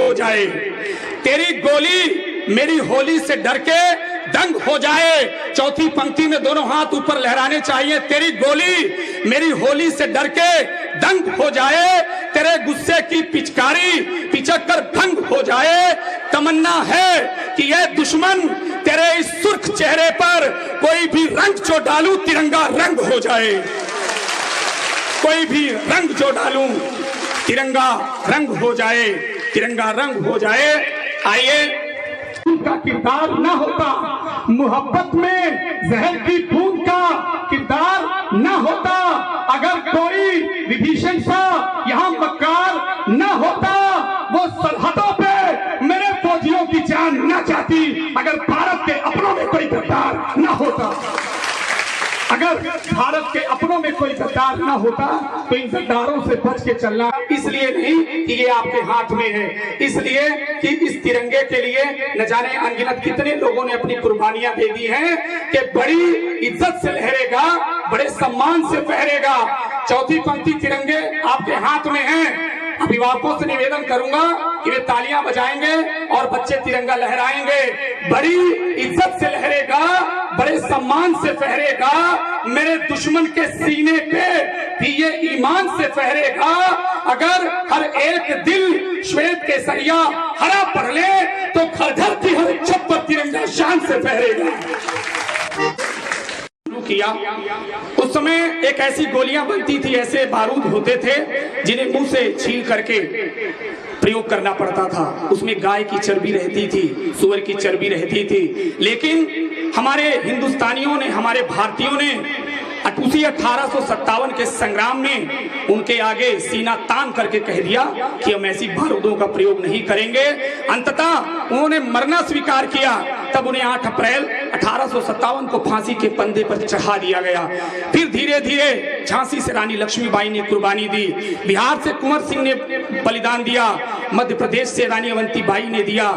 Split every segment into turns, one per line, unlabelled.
हो जाए, तेरी गोली मेरी होली से डर के दंग हो जाए। चौथी पंक्ति में दोनों हाथ ऊपर लहराने चाहिए। तेरी गोली मेरी होली से डर के दंग हो जाए, तेरे गुस्से की पिचकारी पिचक कर भंग हो जाए। तमन्ना है कि यह दुश्मन तेरे इस सुर्ख चेहरे पर कोई भी रंग जो डालूं तिरंगा रंग हो जाए, कोई भी रंग जो डालूं तिरंगा रंग हो जाए, तिरंगा रंग हो जाए। आइए, उनका किरदार न होता, मोहब्बत में जहर की बूंद का किरदार न होता, अगर कोई विभीषण सा यहाँ मक्कार न होता, वो सरहदों पे मेरे फौजियों की जान न जाती, अगर भारत के अपनों में कोई गद्दार न होता, अगर भारत के अपनों में कोई गद्दार न होता तो इन गद्दारों से बच के चलना। इसलिए नहीं कि ये आपके हाथ में है, इसलिए कि इस तिरंगे के लिए न जाने अनगिनत कितने लोगों ने अपनी कुर्बानियां दे दी हैं कि बड़ी इज्जत से लहरेगा, बड़े सम्मान से फहरेगा। चौथी पंक्ति तिरंगे आपके हाथ में है। अभिभावकों से निवेदन करूंगा कि वे तालियां बजाएंगे और बच्चे तिरंगा लहराएंगे। बड़ी इज्जत से लहरेगा, बड़े सम्मान से फहरेगा, मेरे दुश्मन के सीने पे भी ये ईमान से फहरेगा। अगर हर एक दिल श्वेत केसरिया हरा पढ़ ले तो घर की हर छत पर तिरंगा शान से फहरेगा। किया उस समय एक ऐसी गोलियां बनती थी, ऐसे बारूद होते थे जिन्हें मुंह से छील करके प्रयोग करना पड़ता था। उसमें गाय की चर्बी रहती थी, सूअर की चर्बी रहती थी, लेकिन हमारे हिंदुस्तानियों ने, हमारे भारतीयों ने उसी 1857 के संग्राम में उनके आगे सीना तान करके कह दिया कि हम ऐसी बारूदों का प्रयोग नहीं करेंगे। अंततः उन्होंने मरना स्वीकार किया। तब उन्हें 8 अप्रैल 1857 को फांसी के फंदे पर चढ़ा दिया गया। फिर धीरे धीरे झांसी से रानी लक्ष्मीबाई ने कुर्बानी दी, बिहार से कुंवर सिंह ने बलिदान दिया, मध्य प्रदेश से रानी अवंतीबाई ने दिया,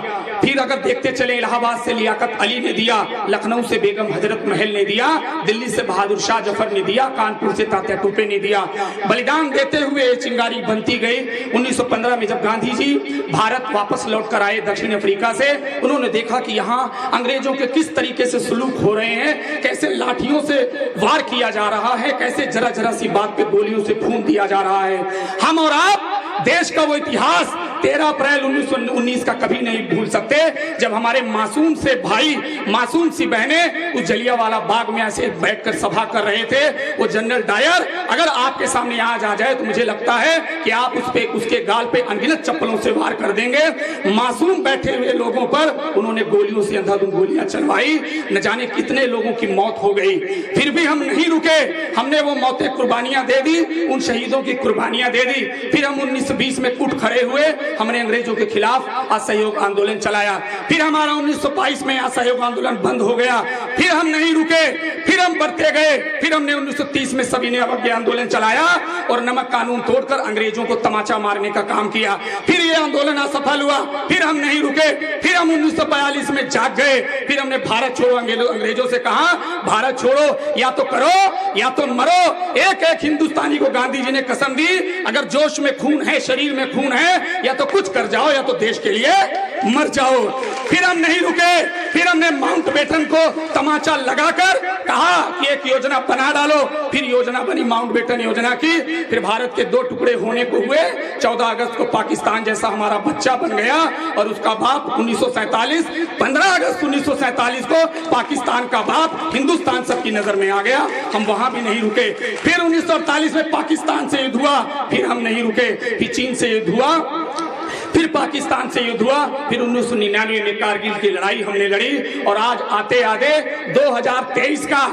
फिर अगर देखते चले इलाहाबाद से लियाकत अली ने दिया, लखनऊ से बेगम हजरत महल ने दिया, दिल्ली से बहादुर शाह जफर ने दिया, कानपुर से तात्या टोपे ने दिया। बलिदान देते हुए चिंगारी बनती गई। 1915 में जब गांधी जी भारत वापस लौट कर आए दक्षिण अफ्रीका से, उन्होंने देखा कि यहाँ अंग्रेजों के किस तरीके से सुलूक हो रहे हैं, कैसे लाठियों से वार किया जा रहा है, कैसे जरा जरा सी बात पे गोलियों से खून दिया जा रहा है। हम और आप देश का वो इतिहास 13 अप्रैल 1919 का कभी नहीं भूल सकते, जब हमारे मासूम से भाई, मासूम सी बहनें उस जलियांवाला बाग में ऐसे बैठकर सभा कर रहे थे। वो जनरल डायर अगर आपके सामने आज आ जाए तो मुझे लगता है कि आप उसके गाल पे अनगिनत चप्पलों से वार कर देंगे। मासूम बैठे हुए लोगों पर उन्होंने गोलियों से अंधाधुंध गोलियां चलवाई, न जाने कितने लोगों की मौत हो गई। फिर भी हम नहीं रुके, हमने वो मौतें कुर्बानियां दे दी, उन शहीदों की कुर्बानियां दे दी। फिर हम 1920 में उठ खड़े हुए, हमने अंग्रेजों के खिलाफ असहयोग आंदोलन चलाया। फिर हमारा 1922 में असहयोग आंदोलन बंद हो गया। फिर हम नहीं रुके, फिर हम बढ़ते गए। फिर हमने 1930 में सभी ने अवज्ञा आंदोलन चलाया और नमक कानून तोड़कर अंग्रेजों को तमाचा मारने का काम किया। फिर ये आंदोलन असफल हुआ। फिर हम नहीं रुके, फिर हम 1942 में जाग गए। फिर हमने भारत छोड़ो अंग्रेजों से कहा, भारत छोड़ो, या तो करो या तो मरो। एक एक हिंदुस्तानी को गांधी जी ने कसम दी, अगर जोश में खून है, शरीर में खून है, या तो कुछ कर जाओ या तो देश के लिए मर जाओ। फिर हम नहीं रुके, फिर हमने माउंटबेटन को तमाचा लगाकर कहा कि एक योजना बना डालो। फिर योजना बनी माउंटबेटन योजना की। फिर भारत के 2 टुकड़े होने को हुए। 14 अगस्त को पाकिस्तान जैसा हमारा बच्चा बन गया और उसका बाप 1947, 15 अगस्त 1947 को पाकिस्तान का बाप हिंदुस्तान सबकी नजर में आ गया। हम वहां भी नहीं रुके। फिर 1948 में पाकिस्तान से युद्ध हुआ, फिर हम नहीं रुके। फिर चीन से युद्ध हुआ, फिर पाकिस्तान से युद्ध हुआ। फिर 1999 में कारगिल की लड़ाई हमने लड़ी और आज आते आते 2023 का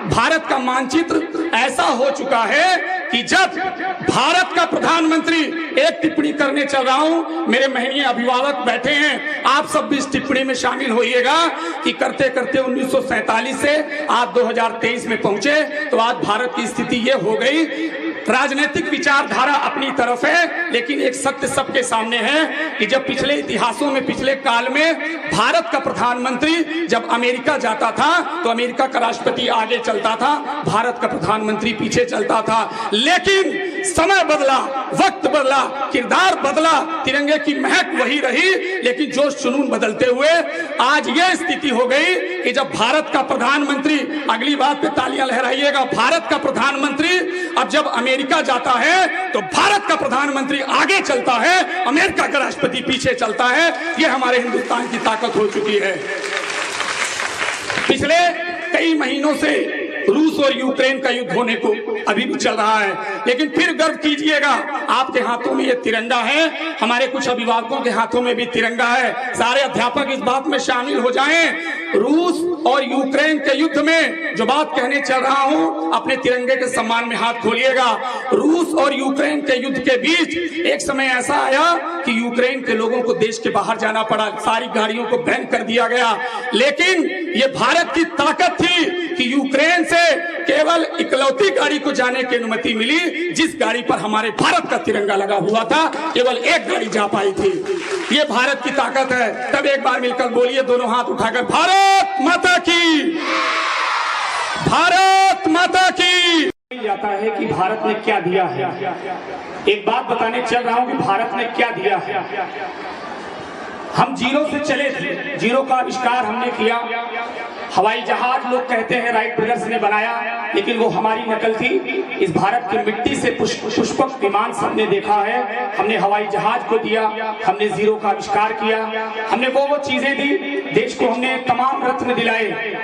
भारत का मानचित्र ऐसा हो चुका है कि जब भारत का प्रधानमंत्री, एक टिप्पणी करने चल रहा हूं, मेरे महनीय अभिभावक बैठे हैं, आप सब भी इस टिप्पणी में शामिल होइएगा कि करते करते 1947 से आज 2023 में पहुंचे तो आज भारत की स्थिति ये हो गई राजनीतिक विचारधारा अपनी तरफ है, लेकिन एक सत्य सबके सामने है कि जब पिछले इतिहासों में, पिछले काल में भारत का प्रधानमंत्री जब अमेरिका जाता था तो अमेरिका का राष्ट्रपति आगे चलता था, भारत का प्रधानमंत्री पीछे चलता था। लेकिन समय बदला, वक्त बदला, किरदार बदला, तिरंगे की महक वही रही, लेकिन जोश जुनून बदलते हुए आज यह स्थिति हो गई कि जब भारत का प्रधानमंत्री, अगली बात पे तालियां लहराइएगा, भारत का प्रधानमंत्री अब जब अमेरिका जाता है तो भारत का प्रधानमंत्री आगे चलता है, अमेरिका का राष्ट्रपति पीछे चलता है। यह हमारे हिंदुस्तान की ताकत हो चुकी है। पिछले कई महीनों से रूस और यूक्रेन का युद्ध होने को अभी भी चल रहा है, लेकिन फिर गर्व कीजिएगा, आपके हाथों में ये तिरंगा है, हमारे कुछ अभिभावकों के हाथों में भी तिरंगा है। सारे अध्यापक इस बात में शामिल हो जाएं। रूस और यूक्रेन के युद्ध में जो बात कहने चल रहा हूं, अपने तिरंगे के सम्मान में हाथ खोलिएगा। रूस और यूक्रेन के युद्ध के बीच एक समय ऐसा आया कि यूक्रेन के लोगों को देश के बाहर जाना पड़ा, सारी गाड़ियों को बैन कर दिया गया। लेकिन ये भारत की ताकत थी कि यूक्रेन से केवल इकलौती गाड़ी को जाने की अनुमति मिली, जिस गाड़ी पर हमारे भारत का तिरंगा लगा हुआ था, केवल एक गाड़ी जा पाई थी। ये भारत की ताकत है। तब एक बार मिलकर बोलिए, दोनों हाथ उठाकर, भारत माता की, भारत माता की। जाता है कि भारत ने क्या दिया है। एक बात बताने चल रहा हूं कि भारत ने क्या दिया है। हम जीरो से चले थे, जीरो का आविष्कार हमने किया। हवाई जहाज लोग कहते हैं राइट ब्रदर्स ने बनाया, लेकिन वो हमारी नकल थी। इस भारत की मिट्टी से पुष्पक विमान सबने देखा है। हमने हवाई जहाज को दिया, हमने जीरो का आविष्कार किया, हमने वो चीजें दी, देश को हमने तमाम रत्न दिलाए।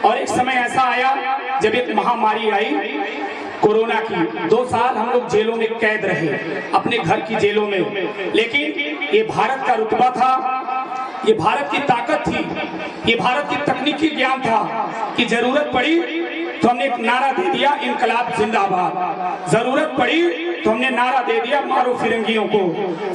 और एक समय ऐसा आया जब एक महामारी आई कोरोना की। 2 साल हम लोग जेलों में कैद रहे, अपने घर की जेलों में। लेकिन ये भारत का रुतबा था, ये भारत की ताकत थी, ये भारत की तकनीकी ज्ञान था कि जरूरत पड़ी तो हमने एक नारा दे दिया, इनकलाब जिंदाबाद। जरूरत पड़ी तो हमने नारा दे दिया, मारो फिरंगियों को।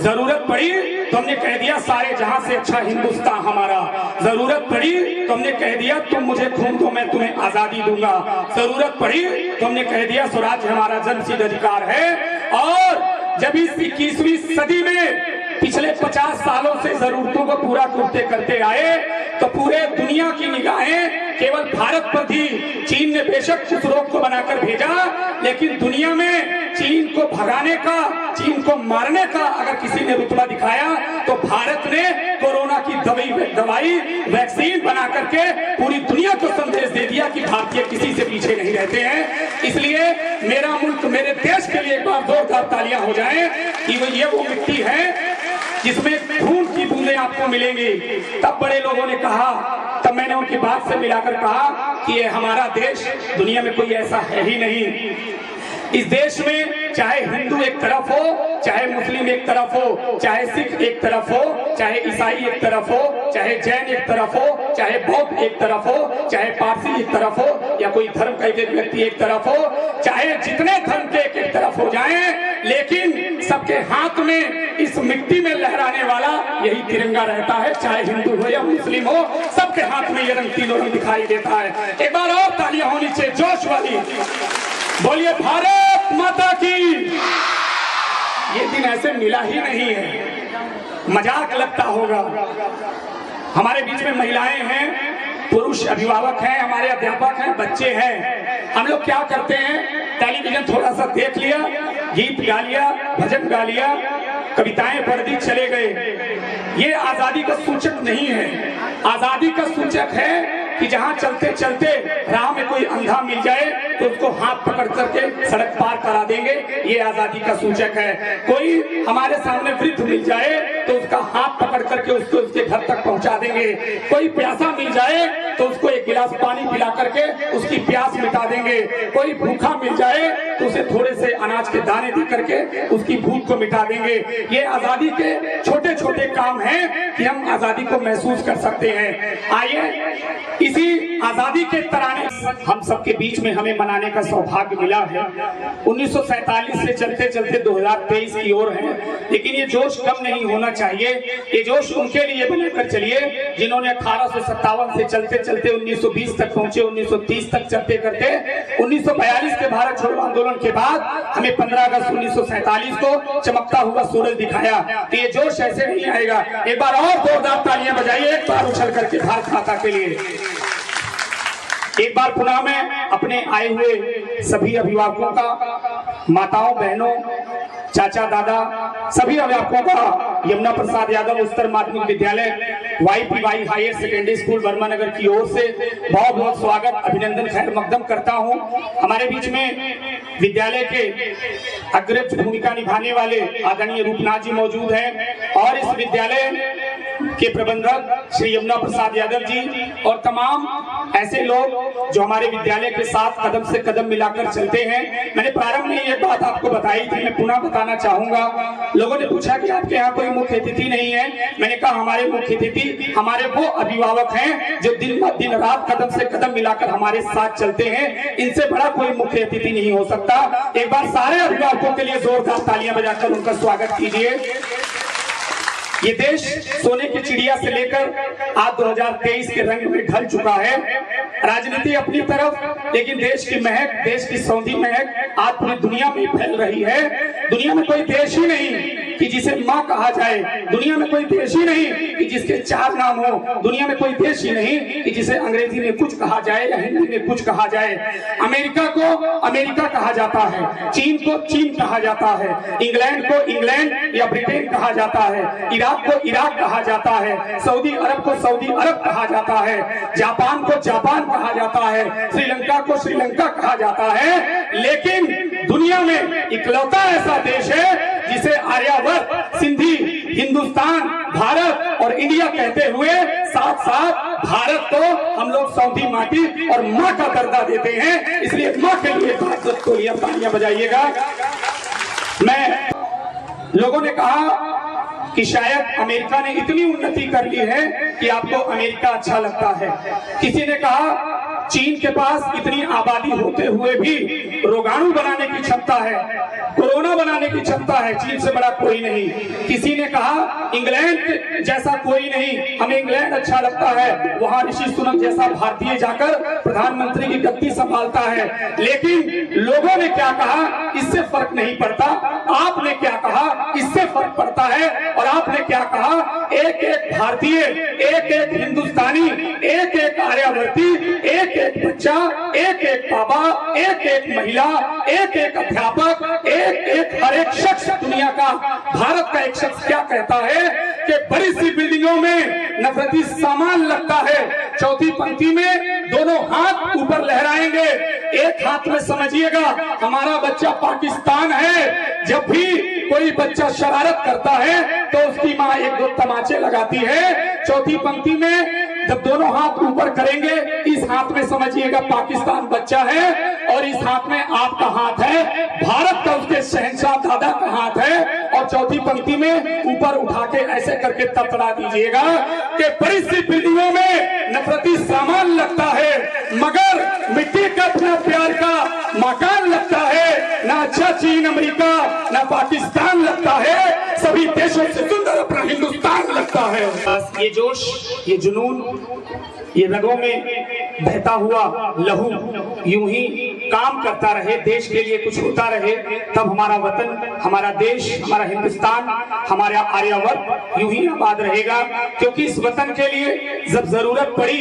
जरूरत पड़ी तो हमने कह दिया, सारे जहां से अच्छा हिंदुस्तान हमारा। जरूरत पड़ी तो हमने कह दिया, तुम मुझे खून दो मैं तुम्हें आजादी दूंगा। जरूरत पड़ी तो हमने कह दिया, स्वराज हमारा जन्मसिद्ध अधिकार है। और जब इस 21वीं सदी में पिछले 50 सालों से जरूरतों को पूरा करते आए तो पूरे दुनिया की निगाहें केवल भारत पर थी। चीन ने बेशक उस रोग को बनाकर भेजा, लेकिन दुनिया में चीन को भगाने का, चीन को मारने का अगर किसी ने रुतबा दिखाया तो भारत ने कोरोना की दवाई वैक्सीन बना करके पूरी दुनिया को संदेश दे दिया कि भारतीय किसी से पीछे नहीं रहते हैं। इसलिए मेरा मुल्क, मेरे देश के लिए एक बार जोरदार तालियां हो जाएं कि वो मिट्टी है जिसमें खून की बूंदें आपको मिलेंगी। तब बड़े लोगों ने कहा, तब मैंने उनकी बात से मिलाकर कहा कि ये हमारा देश, दुनिया में कोई ऐसा है ही नहीं। इस देश में चाहे हिंदू एक तरफ हो, चाहे मुस्लिम एक तरफ हो, चाहे सिख एक तरफ हो, चाहे ईसाई एक तरफ हो, चाहे जैन एक तरफ हो, चाहे बौद्ध एक तरफ हो, चाहे पारसी एक तरफ हो, या कोई धर्म का एक व्यक्ति एक तरफ हो, चाहे जितने धर्म के एक तरफ हो जाएं, लेकिन सबके हाथ में इस मिट्टी में लहराने वाला यही तिरंगा रहता है। चाहे हिंदू हो या मुस्लिम हो, सबके हाथ में ये रंग, तीनों रंग दिखाई देता है। एक बार और तालियां होनी चाहिए जोश वाली। बोलिए भारत माता की। ये दिन ऐसे मिला ही नहीं है, मजाक लगता होगा। हमारे बीच में महिलाएं हैं, पुरुष अभिभावक हैं, हमारे अध्यापक हैं, बच्चे हैं। हम लोग क्या करते हैं, टेलीविजन थोड़ा सा देख लिया, गीत गा लिया, भजन गा लिया, कविताएं पढ़ दी, चले गए। ये आजादी का सूचक नहीं है। आजादी का सूचक है कि जहां चलते चलते राह में कोई अंधा मिल जाए तो उसको हाथ पकड़ करके सड़क पार करा देंगे, ये आजादी का सूचक है। कोई हमारे सामने वृद्ध मिल जाए तो उसका हाथ पकड़ करके उसको उसके घर तक पहुंचा देंगे। कोई प्यासा मिल जाए तो उसको एक गिलास पानी पिला करके उसकी प्यास मिटा देंगे। कोई भूखा मिल जाए तो उसे थोड़े से अनाज के दाने दे करके उसकी भूख को मिटा देंगे। ये आजादी के छोटे छोटे काम हैं कि हम आजादी को महसूस कर सकते हैं। आइए इसी आजादी के तराने हम सबके बीच में हमें मनाने का सौभाग्य मिला है। 1947 से चलते चलते 2023 की ओर है, लेकिन ये जोश कम नहीं होना चाहिए। ये जोश उनके लिए बनाकर चलिए जिन्होंने 1857 से चलते चलते 1920 तक पहुंचे, 1930 तक चलते करते 1942 के भारत छोड़ो आंदोलन के बाद हमें 15 अगस्त 1947 को चमकता हुआ सूरज दिखाया। तो ये जोश ऐसे नहीं आएगा। एक बार और जोरदार तालियां बजाइए, एक बार उछल करके भारत माता के लिए। एक बार पुनः मैं अपने आए हुए सभी अभिभावकों का, माताओं बहनों, चाचा दादा, सभी अभिभावकों का यमुना प्रसाद यादव उच्चतर माध्यमिक विद्यालय YPY higher secondary school Varma Nagar की ओर से बहुत बहुत स्वागत, अभिनंदन, खैर मकदम करता हूं। हमारे बीच में विद्यालय के अग्रज भूमिका निभाने वाले आदरणीय रूपनाथ जी मौजूद हैं और इस विद्यालय के प्रबंधक श्री यमुना प्रसाद यादव जी और तमाम ऐसे लोग जो हमारे विद्यालय के साथ कदम से कदम मिलाकर चलते हैं। मैंने प्रारंभ में ये बात आपको बताई थी, मैं पुनः बताना चाहूंगा। लोगों ने पूछा कि आपके यहाँ कोई मुख्य अतिथि नहीं है। मैंने कहा हमारे मुख्य अतिथि हमारे वो अभिभावक हैं जो दिन रात कदम से कदम मिलाकर हमारे साथ चलते हैं। इनसे बड़ा कोई मुख्य अतिथि नहीं हो सकता। एक बार सारे अभिभावकों के लिए जोरदार तालियां बजाकर उनका स्वागत कीजिए। ये देश सोने की चिड़िया से लेकर आज 2023 के रंग में ढल चुका है। राजनीति अपनी तरफ, लेकिन देश की महक, देश की सौंधी महक आज पूरी दुनिया में फैल रही है। दुनिया में कोई देश ही नहीं कि जिसे माँ कहा जाए, दुनिया में कोई देश ही नहीं कि जिसके 4 नाम हो, दुनिया में कोई देश ही नहीं कि जिसे अंग्रेजी में कुछ कहा जाए या हिंदी में कुछ कहा जाए। अमेरिका को अमेरिका कहा जाता है, चीन को चीन कहा जाता है, इंग्लैंड को इंग्लैंड या ब्रिटेन कहा जाता है, इराक को इराक कहा जाता है, सऊदी अरब को सऊदी अरब कहा जाता है, जापान को जापान कहा जाता है, श्रीलंका को श्रीलंका कहा जाता है। लेकिन दुनिया में इकलौता ऐसा देश है जिसे आर्यावर्त, सिंधी, हिंदुस्तान, भारत और इंडिया कहते हुए साथ साथ भारत को हम लोग सौंधी माटी और माँ का दर्जा देते हैं। इसलिए माँ के लिए भारत को लिए तालियां बजाइएगा। लोगों ने कहा कि शायद अमेरिका ने इतनी उन्नति कर ली है कि आपको अमेरिका अच्छा लगता है। किसी ने कहा चीन के पास इतनी आबादी होते हुए भी रोगाणु बनाने की क्षमता है, कोरोना बनाने की क्षमता है, चीन से बड़ा कोई नहीं। किसी ने कहा इंग्लैंड जैसा कोई नहीं, हमें इंग्लैंड अच्छा लगता है, वहां ऋषि सुनक जैसा भारतीय जाकर प्रधानमंत्री की गद्दी संभालता है। लेकिन लोगों ने क्या कहा इससे फर्क नहीं पड़ता, आपने क्या कहा इससे फर्क पड़ता है। और आपने क्या कहा, एक एक भारतीय, एक एक हिंदुस्तानी, एक एक आर्यावर्ती, एक एक बच्चा, एक एक बाबा, एक एक महिला, एक एक अध्यापक, एक एक हर एक शख्स दुनिया का, भारत का एक शख्स क्या कहता है कि बड़ी सी बिल्डिंगों में नफरती सामान लगता है, चौथी पंक्ति में दोनों हाथ ऊपर लहराएंगे, एक हाथ में समझिएगा हमारा बच्चा पाकिस्तान है। जब भी कोई बच्चा शरारत करता है तो उसकी माँ 1-2 तमाचे लगाती है। चौथी पंक्ति में जब दोनों हाथ ऊपर करेंगे, इस हाथ में समझिएगा पाकिस्तान बच्चा है और इस हाथ में आपका हाथ है, भारत का उसके शहंशाह दादा का हाथ है। और चौथी पंक्ति में ऊपर उठा के ऐसे करके तड़तड़ा दीजिएगा कि बड़ी सी बिल्डिंगों में नफरती सामान लगता है, मगर मिट्टी का अपना प्यार का मकान लगता है। ना अच्छा चीन अमेरिका, ना पाकिस्तान लगता है, सभी देशों से सुंदर अपना हिंदुस्तान लगता है। बस ये जोश, ये जुनून, ये रगों में बहता हुआ लहू यूं ही काम करता रहे, देश के लिए कुछ होता रहे, तब हमारा वतन, हमारा देश, हमारा हिंदुस्तान, हमारा आर्यावर्त यूं ही आबाद रहेगा। क्योंकि इस वतन के लिए जब जरूरत पड़ी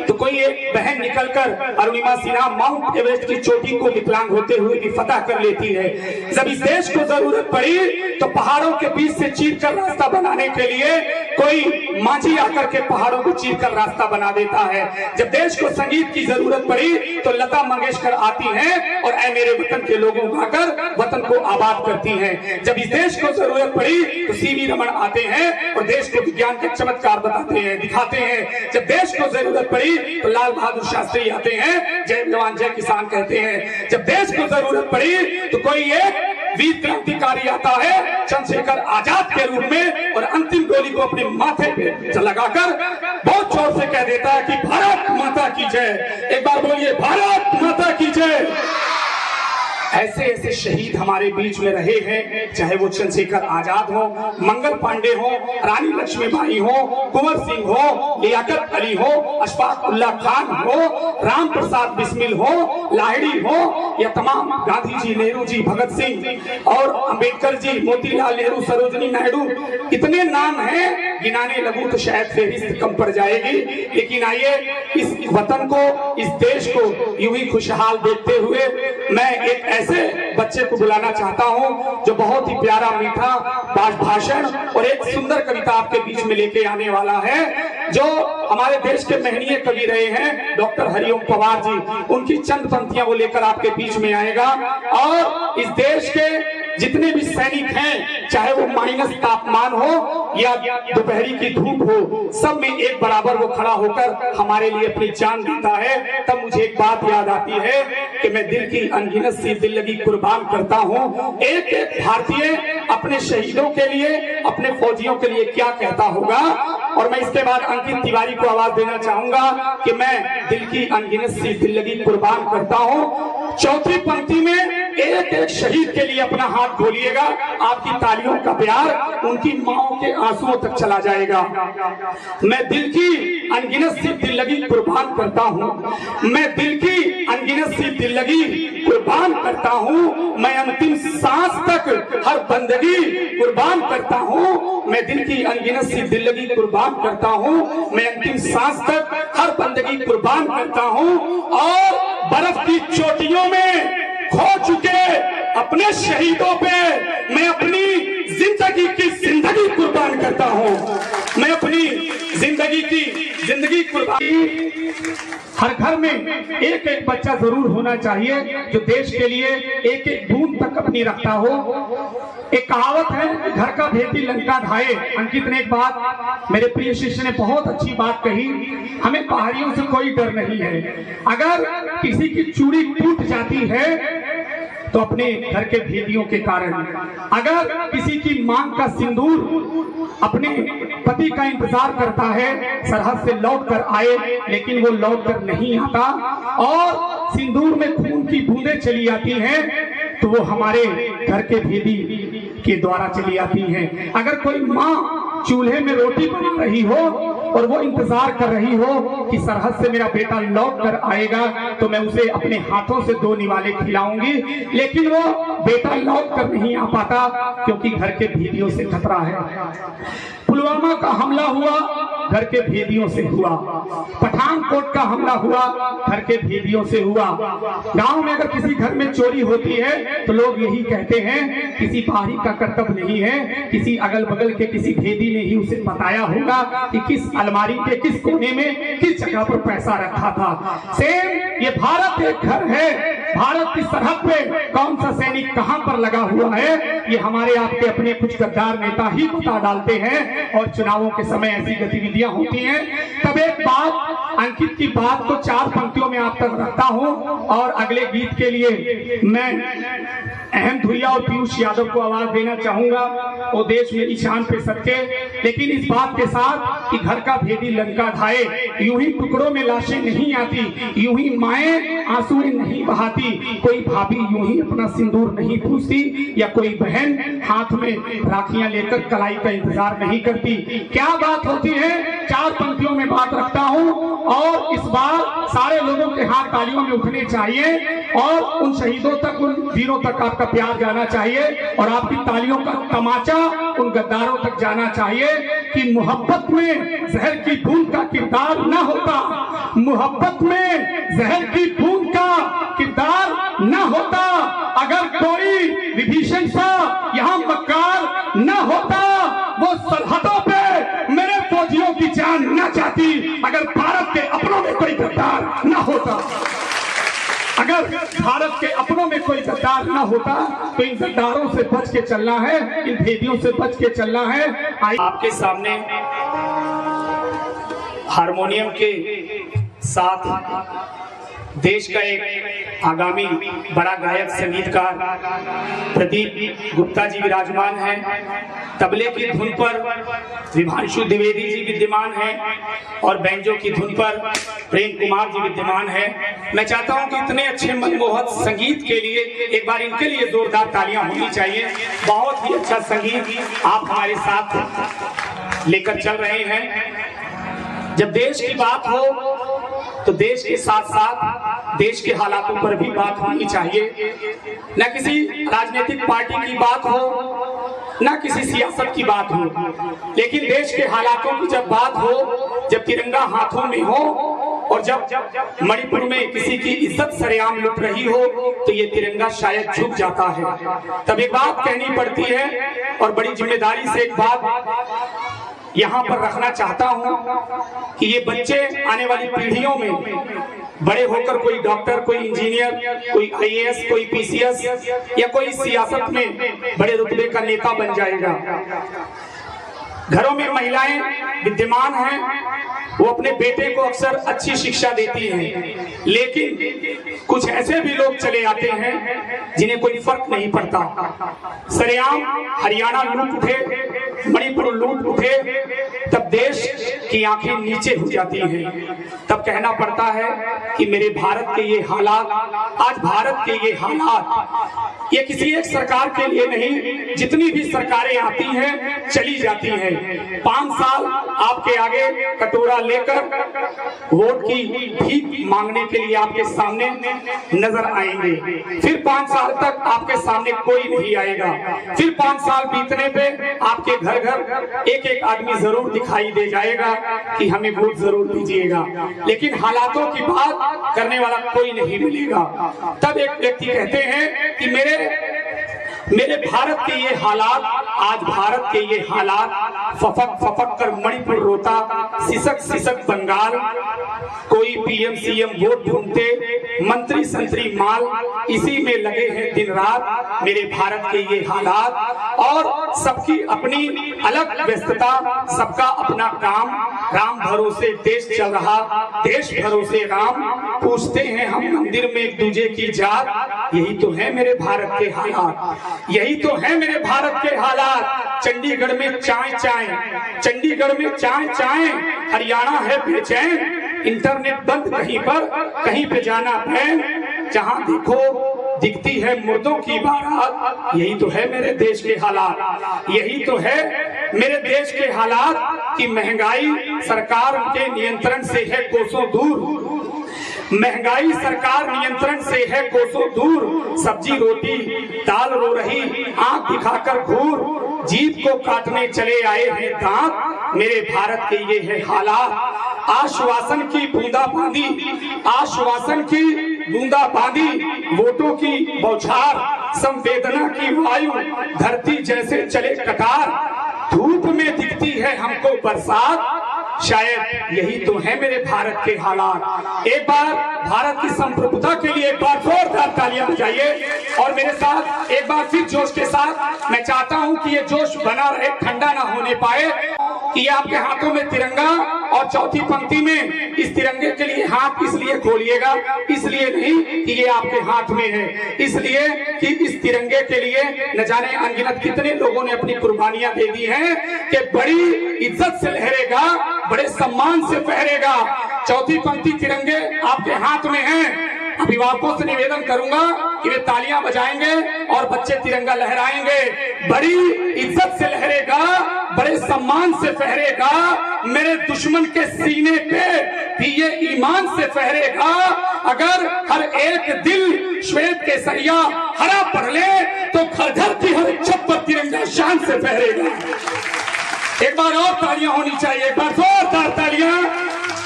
तो कोई एक बहन निकलकर, अरुणिमा सिन्हा, माउंट एवरेस्ट की चोटी को विकलांग होते हुए भी फतह कर लेती है। जब इस देश को जरूरत पड़ी तो पहाड़ों के बीच से चीरकर रास्ता बनाने के लिए कोई माझी आकर के पहाड़ों को चीरकर रास्ता बना देता है। जब देश को संगीत की जरूरत पड़ी तो लता मंगेशकर आती हैं और ऐ मेरे वतन के लोगों गाकर वतन को आबाद करती हैं। जब इस देश को जरूरत पड़ी तो सीवी रमन आते हैं और देश को विज्ञान के चमत्कार बताते हैं, दिखाते हैं। जब देश को जरूरत पड़ी तो लाल बहादुर शास्त्री आते हैं, जय जवान जय किसान कहते हैं। जब देश को जरूरत पड़ी तो कोई एक वीर क्रांतिकारी आता है चंद्रशेखर आजाद के रूप में और अंतिम गोली को अपने माथे पे लगाकर बहुत जोर से कह देता है कि भारत माता की जय। एक बार बोलिए भारत माता की जय। ऐसे ऐसे शहीद हमारे बीच में रहे हैं, चाहे वो चंद्रशेखर आजाद हो, मंगल पांडे हो, रानी लक्ष्मीबाई हो, कुंवर सिंह हो, लियाकत अली हो, अशफाक उल्लाह खान हो, राम प्रसाद बिस्मिल हो, लाहिड़ी हो, या तमाम गांधी जी, नेहरू जी, भगत सिंह और अंबेडकर जी, मोतीलाल नेहरू, सरोजनी नायडू, इतने नाम हैं गिनाने लगूं तो शायद फेहरिस्त कम पड़ जाएगी। लेकिन आइए इस वतन को, इस देश को यूं ही खुशहाल देखते हुए मैं एक ऐसे बच्चे को बुलाना चाहता हूं जो बहुत ही प्यारा मीठा भाषण और एक सुंदर कविता आपके बीच में लेके आने वाला है, जो हमारे देश के महनीय कवि रहे हैं डॉक्टर हरिओम पवार जी। उनकी चंद पंक्तियां वो लेकर आपके बीच में आएगा। और इस देश के जितने भी सैनिक हैं, चाहे वो माइनस तापमान हो या दोपहरी की धूप हो, सब में एक बराबर वो खड़ा होकर हमारे लिए अपनी जान देता है। तब मुझे एक बात याद आती है कि मैं दिल की अनगिनत सी दिल लगी कुर्बान करता हूँ। एक एक भारतीय अपने शहीदों के लिए, अपने फौजियों के लिए क्या कहता होगा। और मैं इसके बाद अंकित तिवारी को आवाज देना चाहूंगा कि मैं दिल की अनगिनत सी दिल लगी कुर्बान करता हूँ। चौथी पंक्ति में एक एक शहीद के लिए अपना हाथ खोलिएगा, आपकी तालियों का प्यार उनकी माओं के आंसुओं तक चला जाएगा। मैं दिल की अनगिनत सी दिल लगी कुर्बान करता हूँ, मैं दिल की अनगिनत सी दिल लगी कुर्बान करता हूँ, मैं अंतिम सांस तक हर बंदगी कुर्बान करता हूँ, मैं दिल की अनगिनत सी दिल लगी कुर्बान करता हूँ, मैं अंतिम सांस तक हर बंदगी कुर्बान करता हूँ। और बर्फ की चोटियों में खो चुके अपने शहीदों पे मैं अपनी जिंदगी कुर्बान करता हूँ, मैं अपनी जिंदगी कुर्बान। हर घर में एक एक बच्चा जरूर होना चाहिए जो देश के लिए एक एक बूंद तक अपनी रखता हो। एक कहावत है, घर का भेदी लंका ढाए। अंकित ने एक बात, मेरे प्रिय शिष्य ने बहुत अच्छी बात कही, हमें पहाड़ियों से कोई डर नहीं है। अगर किसी की चूड़ी टूट जाती है तो अपने घर के भेदियों के कारण, अगर किसी की मांग का सिंदूर अपने पति का इंतजार करता है, सरहद से लौट कर आए लेकिन वो लौट कर नहीं आता और सिंदूर में खून की बूंदें चली आती हैं, तो वो हमारे घर के भेदी के द्वारा चली आती हैं। अगर कोई माँ चूल्हे में रोटी बना रही हो और वो इंतजार कर रही हो कि सरहद से मेरा बेटा लौट कर आएगा तो मैं उसे अपने हाथों से 2 निवाले खिलाऊंगी, लेकिन वो बेटा लौट कर नहीं आ पाता क्योंकि घर के भेदियों से खतरा है। पुलवामा का हमला हुआ, घर के भेदियों से हुआ। पठानकोट का हमला हुआ, घर के भेदियों से हुआ। गांव में अगर किसी घर में चोरी होती है तो लोग यही कहते हैं किसी बाहरी का कर्तव्य नहीं है, किसी अगल बगल के किसी भेदी ने ही उसे बताया होगा कि किस अलमारी के किस कोने में किस जगह पर पैसा रखा था। सेम ये भारत एक घर है, भारत की सरहद पे कौन सा सैनिक कहां पर लगा हुआ है ये हमारे आपके अपने कुछ गद्दार नेता ही बता डालते हैं। और चुनावों के समय ऐसी गतिविधियां होती हैं। तब एक बात, अंकित की बात को 4 पंक्तियों में आप तक रखता हूं और अगले गीत के लिए मैं अहम धुरिया और पीयूष यादव को आवाज देना चाहूंगा। वो देश में ईशान पे सबके, लेकिन इस बात के साथ कि घर का भेदी लंका ढाए, यूं ही टुकड़ों में लाशें नहीं आती, यूं ही माएं आंसुएं नहीं बहाती, कोई भाभी यूं ही अपना सिंदूर नहीं पूछती, या कोई बहन हाथ में राखियां लेकर कलाई का इंतजार नहीं करती। क्या बात होती है, 4 पंक्तियों में बात रखता हूं और इस बार सारे लोगों के हाथ तालियों में उठने चाहिए और उन शहीदों तक, उन वीरों तक आपका प्यार जाना चाहिए और आपकी तालियों का तमाचा उन गद्दारों तक जाना चाहिए कि मोहब्बत में जहर की बूंद का किरदार न होता, मोहब्बत में जहर की बूंद का किरदार न होता, अगर कोई विभीषण सा यहाँ मक्कार न होता, वो सरहदों पे मेरे फौजियों की जान न जाती, अगर भारत के अपनों में कोई गद्दार न होता, अगर भारत के अपनों में कोई गद्दार न होता तो इन गद्दारों से बच के चलना है, इन भेदियों से बच के चलना है। आपके सामने हारमोनियम के साथ देश का एक आगामी बड़ा गायक संगीतकार प्रदीप गुप्ता जी विराजमान हैं। तबले की धुन पर विभांशु द्विवेदी जी विद्यमान हैं और बैंजो की धुन पर प्रेम कुमार जी विद्यमान हैं। मैं चाहता हूं कि इतने अच्छे मनमोहक संगीत के लिए एक बार इनके लिए जोरदार तालियां होनी चाहिए। बहुत ही अच्छा संगीत आप हमारे साथ लेकर चल रहे हैं। जब देश की बात हो तो देश के साथ साथ देश के हालातों पर भी बात होनी चाहिए। न किसी राजनीतिक पार्टी की बात हो, न किसी सियासत की बात हो, लेकिन देश के हालातों की जब बात हो, जब तिरंगा हाथों में हो और जब मणिपुर में किसी की इज्जत सरेआम लुट रही हो तो ये तिरंगा शायद झुक जाता है। तब एक बात कहनी पड़ती है और बड़ी जिम्मेदारी से एक बात यहाँ पर रखना चाहता हूँ कि ये बच्चे आने वाली पीढ़ियों में बड़े होकर कोई डॉक्टर, कोई इंजीनियर, कोई आईएएस, कोई पीसीएस या कोई सियासत में बड़े रुतबे का नेता बन जाएगा। घरों में महिलाएं विद्यमान हैं, वो अपने बेटे को अक्सर अच्छी शिक्षा देती हैं, लेकिन कुछ ऐसे भी लोग चले आते हैं जिन्हें कोई फर्क नहीं पड़ता। सरेआम हरियाणा लूट उठे, मणिपुर लूट उठे, तब देश की आंखें नीचे हो जाती हैं। तब कहना पड़ता है कि मेरे भारत के ये हालात, आज भारत के ये हालात, ये किसी एक सरकार के लिए नहीं, जितनी भी सरकारें आती हैं चली जाती हैं, 5 साल आपके आगे कटोरा लेकर वोट की भीख मांगने के लिए आपके सामने नजर आएंगे। फिर 5 साल तक आपके सामने कोई नहीं आएगा। फिर 5 साल बीतने पे आपके घर घर एक एक आदमी जरूर दिखाई दे जाएगा कि हमें वोट जरूर दीजिएगा, लेकिन हालातों की बात करने वाला कोई नहीं मिलेगा। तब एक व्यक्ति कहते हैं कि मेरे भारत के ये हालात, आज भारत के ये हालात, फफक फफक कर मणिपुर रोता, सिसक सिसक बंगाल, कोई पीएम सीएम वोट ढूंढते, मंत्री संतरी माल इसी में लगे हैं दिन रात। मेरे भारत के ये हालात और सबकी अपनी अलग व्यस्तता, सबका अपना काम, राम भरोसे देश चल रहा, देश भरोसे राम, पूछते हैं हम मंदिर में एक दूजे की जात। यही तो है मेरे भारत के हालात, यही तो है मेरे भारत के हालात। चंडीगढ़ में चाय चाय, चंडीगढ़ में चाय चाय, हरियाणा है बेचैन, इंटरनेट बंद कहीं पे जाना है, जहां देखो दिखती है मुर्दों की बारात। यही तो है मेरे देश के हालात, यही तो है मेरे देश के हालात कि महंगाई सरकार के नियंत्रण से है कोसों दूर, महंगाई सरकार नियंत्रण से है कोसों दूर, सब्जी रोटी दाल रो रही, आंख दिखाकर घूर, जीभ को काटने चले आए हैं दांत। मेरे भारत के ये है हालात। आश्वासन की बूंदाबांदी, आश्वासन की बूंदाबांदी, वोटों की बौछार, संवेदना की वायु, धरती जैसे चले कटार, धूप में दिखती है हमको बरसात। शायद यही तो है मेरे भारत के हालात। एक बार भारत की संप्रभुता के लिए एक बार जोरदार तालियां बजाइए और मेरे साथ एक बार फिर जोश के साथ। मैं चाहता हूं कि ये जोश बना रहे, ठंडा ना होने पाए, कि आपके हाथों में तिरंगा और चौथी पंक्ति में इस तिरंगे के लिए हाथ इसलिए खोलिएगा, इसलिए नहीं कि ये आपके हाथ में है, इसलिए कि इस तिरंगे के लिए न जाने अनगिनत कितने लोगों ने अपनी कुर्बानियां दे दी हैं कि बड़ी इज्जत से लहरेगा, बड़े सम्मान से फहरेगा। चौथी पंक्ति तिरंगे आपके हाथ में है। अभिभावकों से निवेदन करूंगा कि वे तालियां बजाएंगे और बच्चे तिरंगा लहराएंगे। बड़ी इज्जत से लहरेगा, बड़े सम्मान से फहरेगा, मेरे दुश्मन के सीने पे भी ये ईमान से फहरेगा। अगर हर एक दिल श्वेत केसरिया हरा पढ़ ले तो धरती हर छप्पर तिरंगा शान से फहरेगा। एक बार और तालियां होनी चाहिए, एक बार जोरदार तालियां।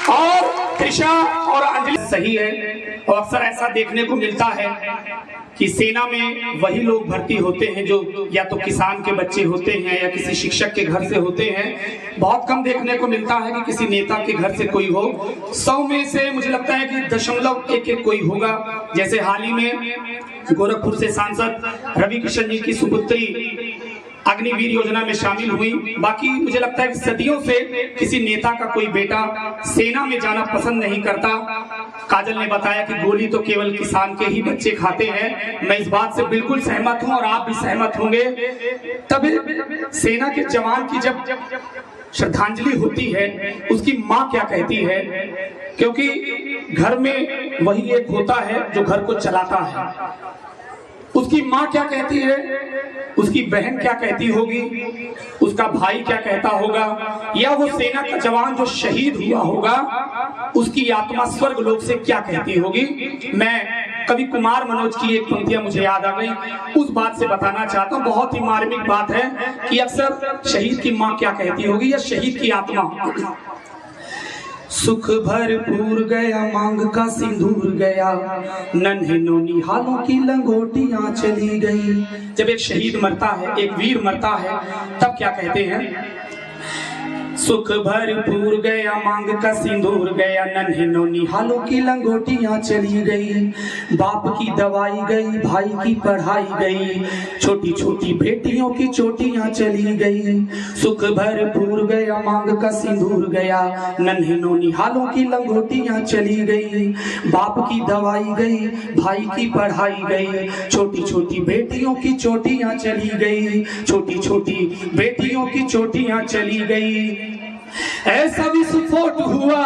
और त्रिशा और अंजलि सही है, और अक्सर ऐसा देखने को मिलता है कि सेना में वही लोग भर्ती होते हैं जो या तो किसान के बच्चे होते हैं या किसी शिक्षक के घर से होते हैं। बहुत कम देखने को मिलता है कि किसी नेता के घर से कोई हो। 100 में से मुझे लगता है कि 0.11 कोई होगा। जैसे हाल ही में गोरखपुर से सांसद रवि किशन जी की सुपुत्री अग्निवीर योजना में शामिल हुई। बाकी मुझे लगता है कि सदियों से किसी नेता का कोई बेटा सेना में जाना पसंद नहीं करता। काजल ने बताया कि गोली तो केवल किसान के ही बच्चे खाते हैं। मैं इस बात से बिल्कुल सहमत हूं और आप भी सहमत होंगे। तब सेना के जवान की जब श्रद्धांजलि होती है, उसकी माँ क्या कहती है, क्योंकि घर में वही एक होता है जो घर को चलाता है। उसकी माँ क्या कहती है, उसकी बहन क्या कहती होगी, उसका भाई क्या कहता होगा, या वो सेना का जवान जो शहीद हुआ होगा उसकी आत्मा स्वर्ग लोक से क्या कहती होगी। मैं कवि कुमार मनोज की एक पंक्तियां मुझे याद आ गई, उस बात से बताना चाहता हूँ। बहुत ही मार्मिक बात है कि अक्सर शहीद की माँ क्या कहती होगी या शहीद की आत्मा। सुख भरपूर गया मांग का सिंदूर गया, नन्हे नोनी हालों की लंगोटियां चली गई। जब एक शहीद मरता है, एक वीर मरता है, तब क्या कहते हैं, सुख भरपूर गया मांग का सिंदूर गया, नन्हे नोनी हालों की लंगोटियां चली गई। बाप की दवाई गई, भाई की पढ़ाई गई, छोटी छोटी बेटियों की चोटियां चली गई। सुख भरपूर गया मांग का सिंदूर गया, नन्हे नोनी हालों की लंगोटियां चली गई। बाप की दवाई गई, भाई की पढ़ाई गई, छोटी छोटी बेटियों की चोटियां चली गई, छोटी छोटी बेटियों की चोटियां चली गई। ऐसा विस्फोट हुआ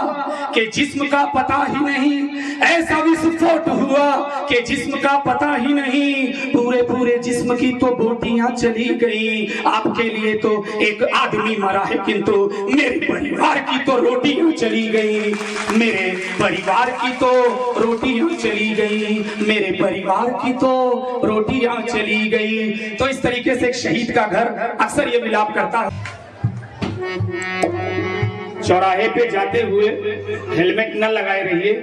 कि जिस्म का पता ही नहीं, ऐसा विस्फोट हुआ कि जिस्म का पता ही नहीं, पूरे पूरे जिस्म की तो बोटियां चली गई। आपके लिए तो एक आदमी मरा है, किंतु मेरे परिवार की तो रोटियां चली गई, मेरे परिवार की तो रोटियां चली गई, मेरे परिवार की तो रोटियां चली गई। तो इस तरीके से एक शहीद का घर अक्सर ये मिलाप करता है। चौराहे पे जाते हुए हेलमेट न लगाए रहिए,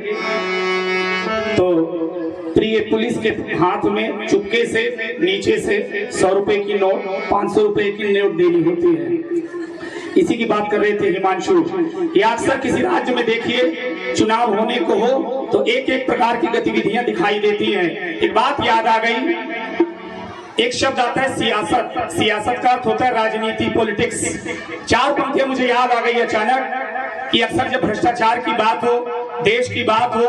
तो प्रिय पुलिस के हाथ में चुपके से नीचे से 100 रुपए की नोट, 500 रुपए की नोट देनी होती है। इसी की बात कर रहे थे हिमांशु। या अक्सर किसी राज्य में देखिए चुनाव होने को हो तो एक एक प्रकार की गतिविधियां दिखाई देती हैं। एक बात याद आ गई, एक शब्द आता है सियासत। सियासत का अर्थ होता है राजनीति, पॉलिटिक्स। 4 पंक्तियां मुझे याद आ गई अचानक कि अक्सर जब भ्रष्टाचार की बात हो, देश की बात हो,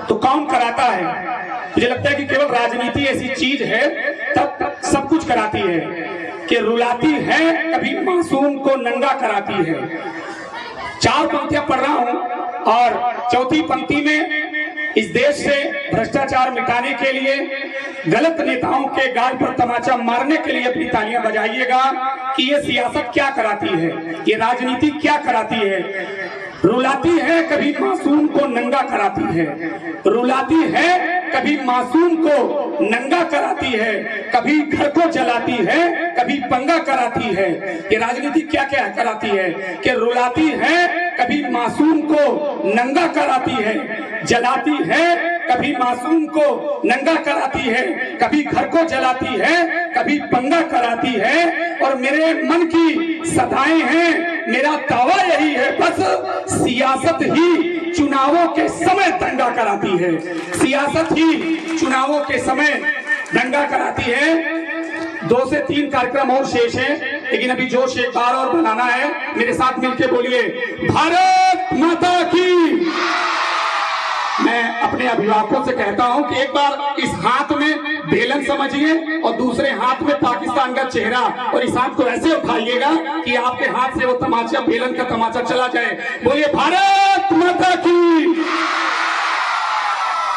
तो कौन कराता है। मुझे लगता है कि केवल राजनीति ऐसी चीज है तब सब कुछ कराती है, कि रुलाती है कभी मासूम को नंगा कराती है। 4 पंक्तियां पढ़ रहा हूं और चौथी पंक्ति में इस देश से भ्रष्टाचार मिटाने के लिए, गलत नेताओं के गाल पर तमाचा मारने के लिए अपनी तालियां बजाइएगा कि ये सियासत क्या कराती है, ये राजनीति क्या कराती है। रुलाती है कभी मासूम को नंगा कराती है, रुलाती है कभी मासूम को नंगा कराती है, कभी घर को जलाती है, कभी पंगा कराती है। ये राजनीति क्या क्या कराती है कि रुलाती है कभी मासूम को नंगा कराती है, जलाती है कभी मासूम को नंगा कराती है, कभी घर को जलाती है, कभी पंगा कराती है। और मेरे मन की सदाएं हैं, मेरा दावा यही है, बस सियासत ही चुनावों के समय दंगा कराती है, सियासत ही चुनावों के समय दंगा कराती है। 2 से 3 कार्यक्रम और शेष हैं, लेकिन अभी जोश एक बार और बनाना है। मेरे साथ मिलके बोलिए, भारत माता की। मैं अपने अभिभावकों से कहता हूं कि एक बार इस हाथ में बेलन समझिए और दूसरे हाथ में पाकिस्तान का चेहरा, और इस हाथ को ऐसे उठाइएगा कि आपके हाथ से वो तमाचा, बेलन का तमाचा चला जाए। बोलिए भारत माता की।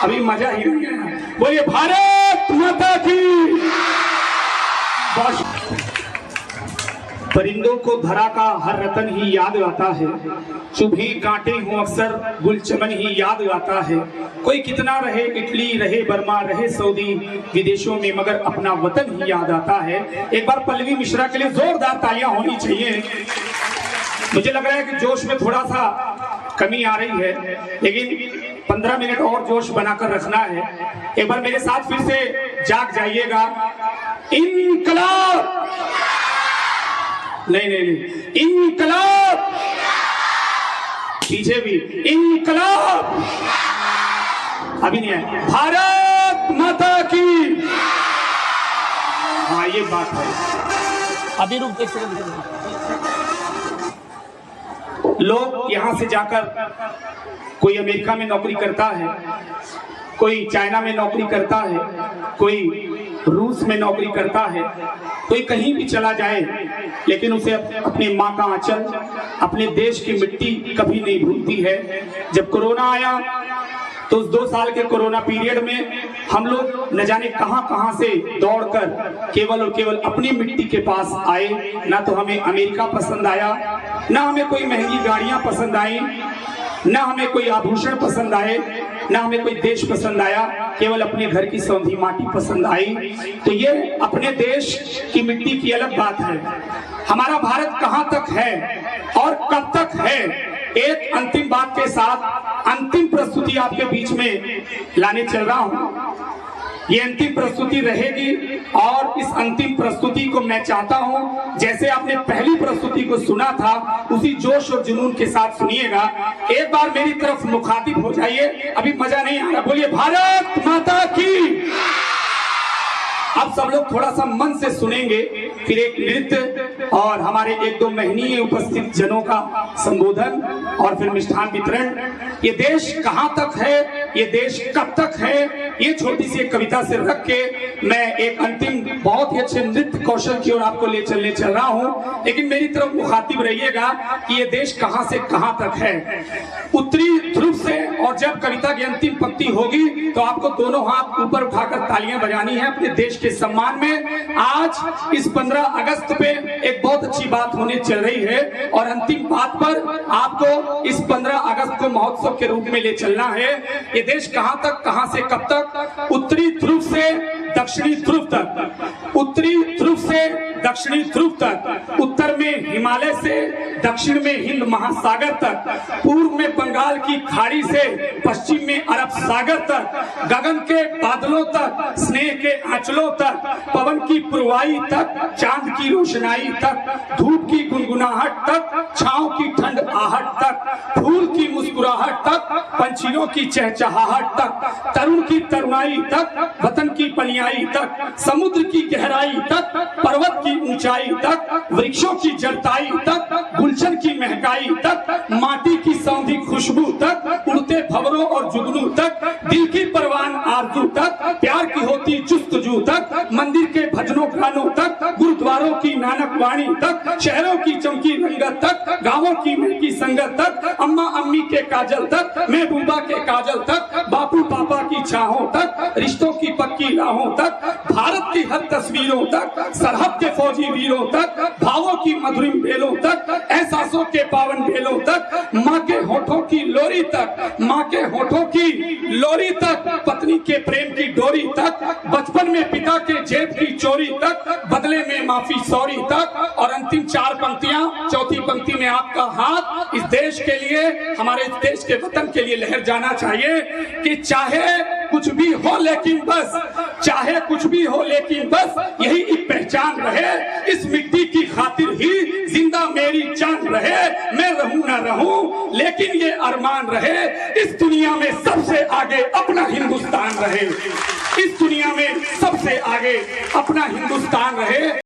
अभी मजा ही नहीं है। बोलिए भारत माता की। परिंदों को धरा का हर रतन ही याद आता है, चुभे कांटे हो अक्सर गुलचमन ही याद आता है। कोई कितना रहे इटली, रहे बर्मा, रहे सऊदी विदेशों में, मगर अपना वतन ही याद आता है। एक बार पल्लवी मिश्रा के लिए जोरदार तालियां होनी चाहिए। मुझे लग रहा है कि जोश में थोड़ा सा कमी आ रही है, लेकिन 15 मिनट और जोश बनाकर रखना है। एक बार मेरे साथ फिर से जाग जाइएगा। इनकलाब, नहीं नहीं नहीं, इनकलाब, पीछे भी इनकलाब, अभी नहीं है। भारत माता की। हाँ ये बात है।
अभी रुक एक सेकंड।
लोग यहाँ से जाकर कोई अमेरिका में नौकरी करता है, कोई चाइना में नौकरी करता है, कोई रूस में नौकरी करता है, कोई कहीं भी चला जाए, लेकिन उसे अपनी माँ का आंचल, अपने देश की मिट्टी कभी नहीं भूलती है। जब कोरोना आया तो उस 2 साल के कोरोना पीरियड में हम लोग न जाने कहां से दौड़कर केवल और केवल अपनी मिट्टी के पास आए। ना तो हमें अमेरिका पसंद आया, ना हमें कोई महंगी गाड़ियां पसंद आई, ना हमें कोई आभूषण पसंद आए, ना हमें कोई देश पसंद आया, केवल अपने घर की सौंधी माटी पसंद आई। तो ये अपने देश की मिट्टी की अलग बात है। हमारा भारत कहां तक है और कब तक है, एक अंतिम बात के साथ अंतिम प्रस्तुति आपके बीच में लाने चल रहा हूं। ये अंतिम प्रस्तुति रहेगी और इस अंतिम प्रस्तुति को मैं चाहता हूं जैसे आपने पहली प्रस्तुति को सुना था उसी जोश और जुनून के साथ सुनिएगा। एक बार मेरी तरफ मुखातिब हो जाइए, अभी मजा नहीं आ रहा, बोलिए भारत माता की। अब सब लोग थोड़ा सा मन से सुनेंगे, फिर एक नृत्य और हमारे 1-2 महनीय उपस्थित जनों का संबोधन और फिर मिष्ठान वितरण। ये देश कहां तक है, ये देश कब तक है, ये छोटी सी एक कविता से रख के मैं एक अंतिम बहुत ही अच्छे नृत्य कौशल की ओर आपको ले चलने चल रहा हूं। लेकिन मेरी तरफ मुखातिब रहिएगा कि ये देश कहां से कहां तक है। उत्तरी ध्रुव से, और जब कविता की अंतिम पंक्ति होगी तो आपको दोनों हाथ ऊपर उठाकर तालियां बजानी है अपने देश के सम्मान में। आज इस 15 अगस्त पे एक बहुत अच्छी बात होने चल रही है और अंतिम बात पर आपको इस 15 अगस्त को महोत्सव के रूप में ले चलना है। ये देश कहां तक, कहां से कब तक, उत्तरी ध्रुव से दक्षिणी ध्रुव तक, उत्तरी ध्रुव से दक्षिणी ध्रुव तक, उत्तर में हिमालय से दक्षिण में हिंद महासागर तक, पूर्व में बंगाल की खाड़ी से पश्चिम में अरब सागर तक, गगन के बादलों तक, स्नेह के आंचलों तक, पवन की पुरवाई तक, चांद की रोशनाई तक, धूप की गुनगुनाहट तक, छांव की ठंड आहट तक, फूल की मुस्कुराहट तक, पंछियों की चहचहाहट तक, तरुण की तरुणाई तक, वतन की पनियाई तक, समुद्र की गहराई तक, पर्वत की ऊंचाई तक, वृक्षों की जड़ताई तक, गुलशन की महकाई तक, माटी की सौंधी खुशबू तक, उड़ते भंवरों और जुगनू तक, दिल की परवान आरजू तक, प्यार की होती जुस्तजू तक, मंदिर के भजनों गानों तक, गुरुद्वारों की नानक वाणी तक, शहरों की चमकी रंगत तक, गांवों की महकी संगत तक, अम्मा अम्मी के काजल तक, महबूबा के काजल तक, बापू पापा की छाहों तक, रिश्तों की पक्की राहों तक, भारत की हर तस्वीरों तक, सरहद के फौजी वीरों तक, भावों की मधुरिम बेलों तक, एहसासों के पावन बेलों तक, माँ के होठों की लोरी तक, माँ के होठों की लोरी तक, पत्नी के प्रेम की डोरी तक, बचपन में पिता के जेब की चोरी तक, बदले में माफी सॉरी तक, और अंतिम 4 पंक्तियां, चौथी पंक्ति में आपका हाथ इस देश के लिए, हमारे इस देश के वतन के लिए लहर जाना चाहिए कि चाहे कुछ भी हो लेकिन बस, चाहे कुछ भी हो लेकिन बस यही एक पहचान रहे, इस मिट्टी की खातिर ही जिंदा मेरी जान रहे, मैं रहूं ना रहूं लेकिन ये अरमान रहे, इस दुनिया में सबसे आगे अपना हिंदुस्तान रहे, इस दुनिया में सबसे आगे अपना हिंदुस्तान रहे।